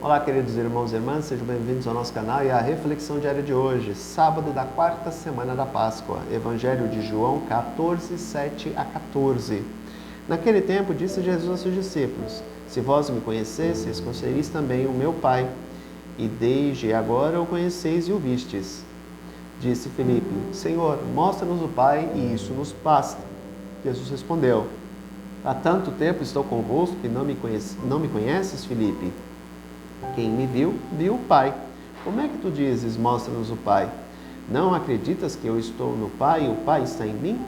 Olá, queridos irmãos e irmãs, sejam bem-vindos ao nosso canal e à reflexão diária de hoje, sábado da quarta semana da Páscoa, Evangelho de João 14, 7 a 14. Naquele tempo disse Jesus a seus discípulos: Se vós me conhecesseis, conhecereis também o meu Pai, e desde agora o conheceis e o vistes. Disse Filipe: Senhor, mostra-nos o Pai e isso nos basta. Jesus respondeu: Há tanto tempo estou convosco que não me conheces, Filipe? Quem me viu, viu o Pai. Como é que tu dizes, mostra-nos o Pai? Não acreditas que eu estou no Pai e o Pai está em mim?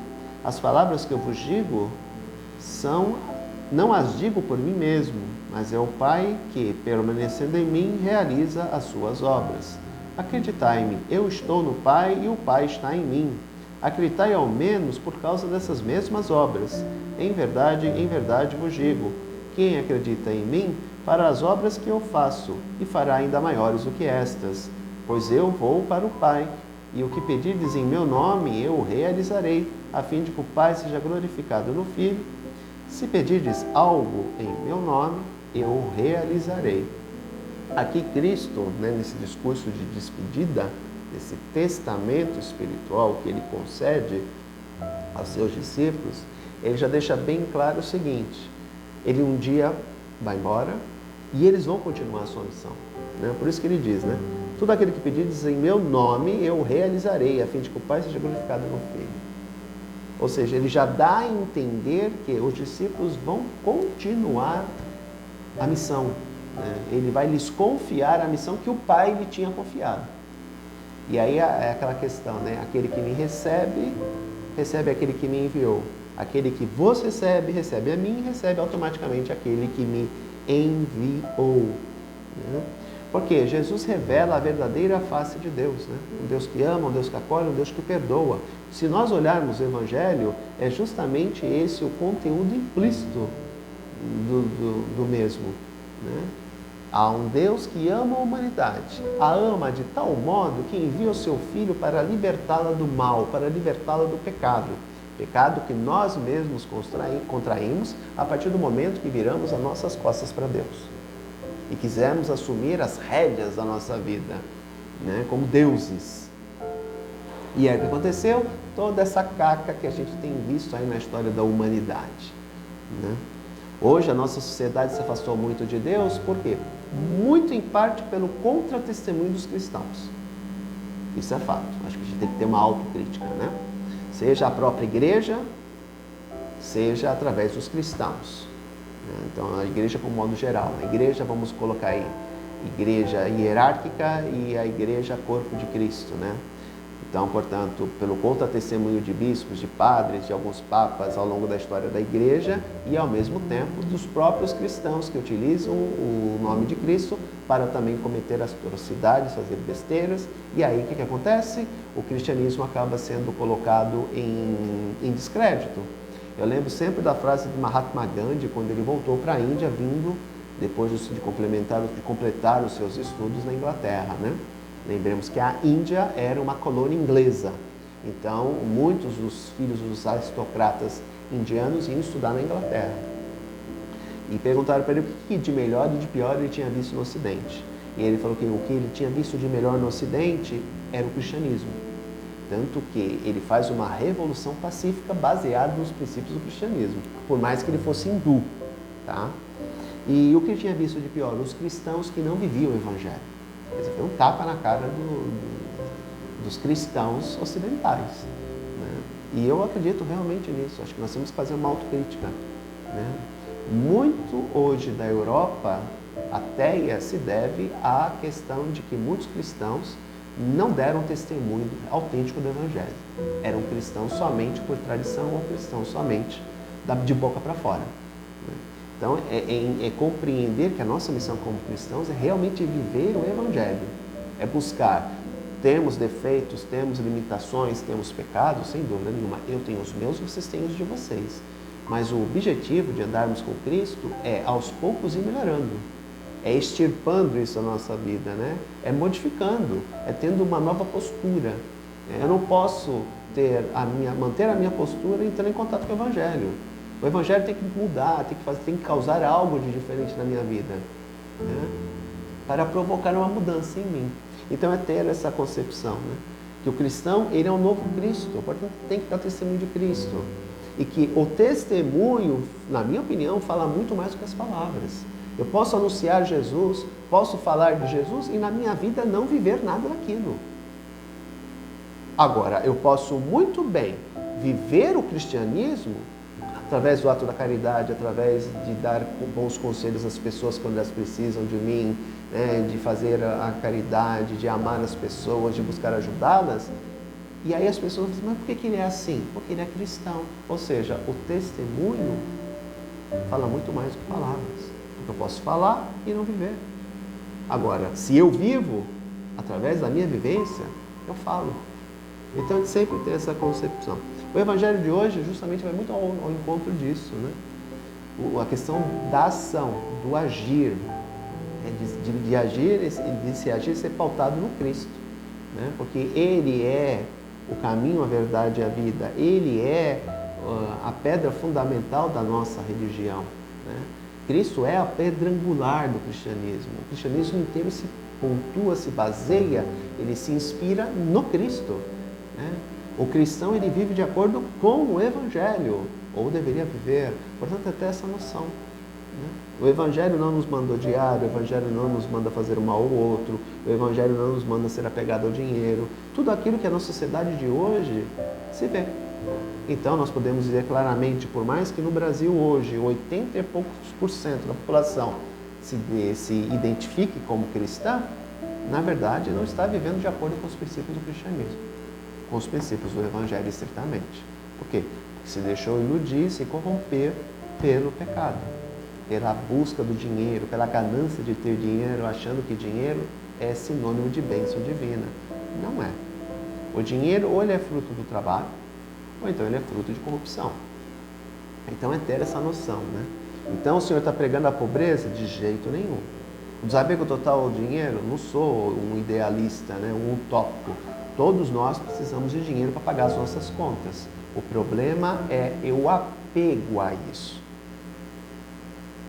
As palavras que eu vos digo não as digo por mim mesmo, mas é o Pai que, permanecendo em mim, realiza as suas obras. Acreditai-me, eu estou no Pai e o Pai está em mim. Acreditai ao menos por causa dessas mesmas obras. Em verdade vos digo, quem acredita em mim, fará as obras que eu faço, e fará ainda maiores do que estas, pois eu vou para o Pai, e o que pedirdes em meu nome, eu o realizarei, a fim de que o Pai seja glorificado no Filho. Se pedirdes algo em meu nome, eu o realizarei. Aqui Cristo, nesse discurso de despedida, esse testamento espiritual que ele concede aos seus discípulos, ele já deixa bem claro o seguinte: ele um dia vai embora e eles vão continuar a sua missão. Por isso que ele diz, tudo aquilo que pedirdes em meu nome, eu realizarei, a fim de que o Pai seja glorificado no Filho. Ou seja, ele já dá a entender que os discípulos vão continuar a missão. Ele vai lhes confiar a missão que o Pai lhe tinha confiado. E aí é aquela questão, aquele que me recebe, recebe aquele que me enviou. Aquele que vos recebe, recebe a mim, recebe automaticamente aquele que me enviou. Porque Jesus revela a verdadeira face de Deus. Um Deus que ama, um Deus que acolhe, um Deus que perdoa. Se nós olharmos o Evangelho, é justamente esse o conteúdo implícito do mesmo. Há um Deus que ama a humanidade, a ama de tal modo que envia o seu Filho para libertá-la do mal, para libertá-la do pecado. Pecado que nós mesmos contraímos a partir do momento que viramos as nossas costas para Deus e quisermos assumir as rédeas da nossa vida, como deuses. E é o que aconteceu, toda essa caca que a gente tem visto aí na história da humanidade. Hoje a nossa sociedade se afastou muito de Deus, por quê? Muito em parte pelo contra-testemunho dos cristãos. Isso é fato, acho que a gente tem que ter uma autocrítica, Seja a própria igreja, seja através dos cristãos. Então, a igreja como modo geral. A igreja, vamos colocar aí, igreja hierárquica e a igreja corpo de Cristo, Então, portanto, pelo contra-testemunho de bispos, de padres, de alguns papas ao longo da história da igreja e, ao mesmo tempo, dos próprios cristãos que utilizam o nome de Cristo para também cometer atrocidades, fazer besteiras. E aí, o que acontece? O cristianismo acaba sendo colocado em descrédito. Eu lembro sempre da frase de Mahatma Gandhi, quando ele voltou para a Índia, vindo depois de completar os seus estudos na Inglaterra, Lembremos que a Índia era uma colônia inglesa. Então, muitos dos filhos dos aristocratas indianos iam estudar na Inglaterra. E perguntaram para ele o que de melhor e de pior ele tinha visto no Ocidente. E ele falou que o que ele tinha visto de melhor no Ocidente era o cristianismo. Tanto que ele faz uma revolução pacífica baseada nos princípios do cristianismo, por mais que ele fosse hindu. E o que ele tinha visto de pior? Os cristãos que não viviam o Evangelho. Foi um tapa na cara dos cristãos ocidentais. E eu acredito realmente nisso. Acho que nós temos que fazer uma autocrítica. Muito hoje da Europa ateia se deve à questão de que muitos cristãos não deram testemunho autêntico do Evangelho. Eram cristãos somente por tradição ou cristãos somente de boca para fora. Então, é compreender que a nossa missão como cristãos é realmente viver o Evangelho. É buscar. Temos defeitos, temos limitações, temos pecados, sem dúvida nenhuma. Eu tenho os meus, vocês têm os de vocês. Mas o objetivo de andarmos com Cristo é, aos poucos, ir melhorando. É extirpando isso da nossa vida, É modificando, é tendo uma nova postura. Eu não posso manter a minha postura entrando em contato com o Evangelho. O Evangelho tem que mudar, tem que causar algo de diferente na minha vida. para provocar uma mudança em mim. Então é ter essa concepção, né? Que o cristão, ele é um novo Cristo, portanto tem que dar testemunho de Cristo. E que o testemunho, na minha opinião, fala muito mais do que as palavras. Eu posso anunciar Jesus, posso falar de Jesus e na minha vida não viver nada daquilo. Agora, eu posso muito bem viver o cristianismo através do ato da caridade, através de dar bons conselhos às pessoas quando elas precisam de mim, né, de fazer a caridade, de amar as pessoas, de buscar ajudá-las. E aí as pessoas dizem, mas por que ele é assim? Porque ele é cristão. Ou seja, o testemunho fala muito mais do que palavras. Porque eu posso falar e não viver. Agora, se eu vivo, através da minha vivência, eu falo. Então a gente sempre tem essa concepção. O Evangelho de hoje justamente vai muito ao encontro disso, né? A questão da ação, do agir, de agir, de se agir, ser pautado no Cristo, né? Porque Ele é o caminho, a verdade e a vida. Ele é a pedra fundamental da nossa religião, né? Cristo é a pedra angular do cristianismo. O cristianismo inteiro se pontua, se baseia, ele se inspira no Cristo, né? O cristão, ele vive de acordo com o Evangelho, ou deveria viver. Portanto, é ter essa noção, né? O Evangelho não nos manda odiar, o Evangelho não nos manda fazer mal ao outro, o Evangelho não nos manda ser apegado ao dinheiro. Tudo aquilo que na sociedade de hoje se vê. Então, nós podemos dizer claramente, por mais que no Brasil hoje 80 e poucos por cento da população se identifique como cristã, na verdade não está vivendo de acordo com os princípios do cristianismo, com os princípios do Evangelho estritamente. Por quê? Porque se deixou iludir, se corromper pelo pecado, pela busca do dinheiro, pela ganância de ter dinheiro, achando que dinheiro é sinônimo de bênção divina. Não é. O dinheiro ou ele é fruto do trabalho, ou então ele é fruto de corrupção. Então é ter essa noção, né? Então o Senhor está pregando a pobreza? De jeito nenhum. O desapego total ao dinheiro? Não sou um idealista, né? Um utópico. Todos nós precisamos de dinheiro para pagar as nossas contas. O problema é o apego a isso.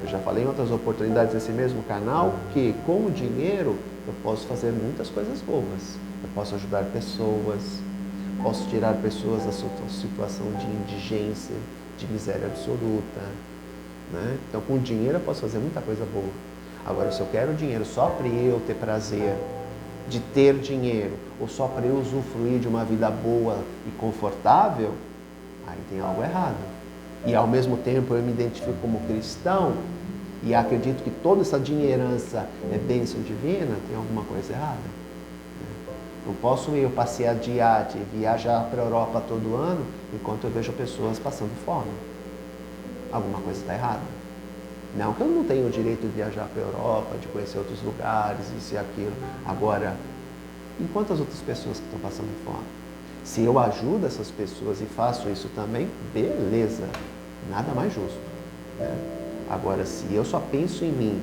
Eu já falei em outras oportunidades nesse mesmo canal que com o dinheiro eu posso fazer muitas coisas boas. Eu posso ajudar pessoas, posso tirar pessoas da situação de indigência, de miséria absoluta, né? Então com o dinheiro eu posso fazer muita coisa boa. Agora, se eu quero dinheiro só para eu ter prazer de ter dinheiro, ou só para eu usufruir de uma vida boa e confortável, aí tem algo errado. E ao mesmo tempo eu me identifico como cristão e acredito que toda essa dinheirança é bênção divina, tem alguma coisa errada. Não posso eu passear de iate, viajar para a Europa todo ano, enquanto eu vejo pessoas passando fome. Alguma coisa está errada. Não que eu não tenha o direito de viajar para a Europa, de conhecer outros lugares, isso e aquilo. Agora, e quantas outras pessoas que estão passando fome? Se eu ajudo essas pessoas e faço isso também, beleza, nada mais justo, né? Agora, se eu só penso em mim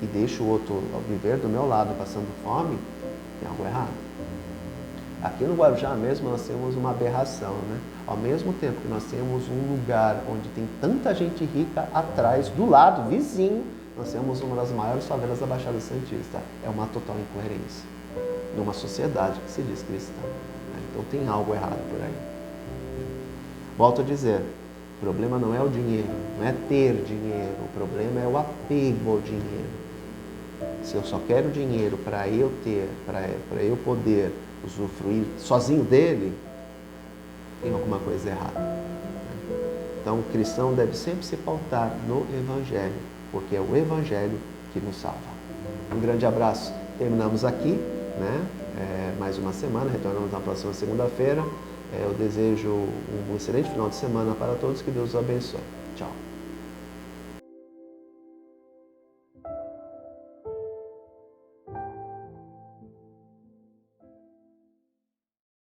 e deixo o outro viver do meu lado passando fome, tem algo errado. Aqui no Guarujá mesmo nós temos uma aberração, né? Ao mesmo tempo que nós temos um lugar onde tem tanta gente rica atrás, do lado, vizinho, nós temos uma das maiores favelas da Baixada Santista. É uma total incoerência numa sociedade que se diz cristã, né? Então tem algo errado por aí. Volto a dizer, o problema não é o dinheiro, não é ter dinheiro, o problema é o apego ao dinheiro. Se eu só quero dinheiro para eu ter, para eu poder usufruir sozinho dele, tem alguma coisa errada. Então o cristão deve sempre se pautar no Evangelho, porque é o Evangelho que nos salva. Um grande abraço. Terminamos aqui, né? Mais uma semana, retornamos na próxima segunda-feira. Eu desejo um excelente final de semana para todos, que Deus os abençoe. Tchau.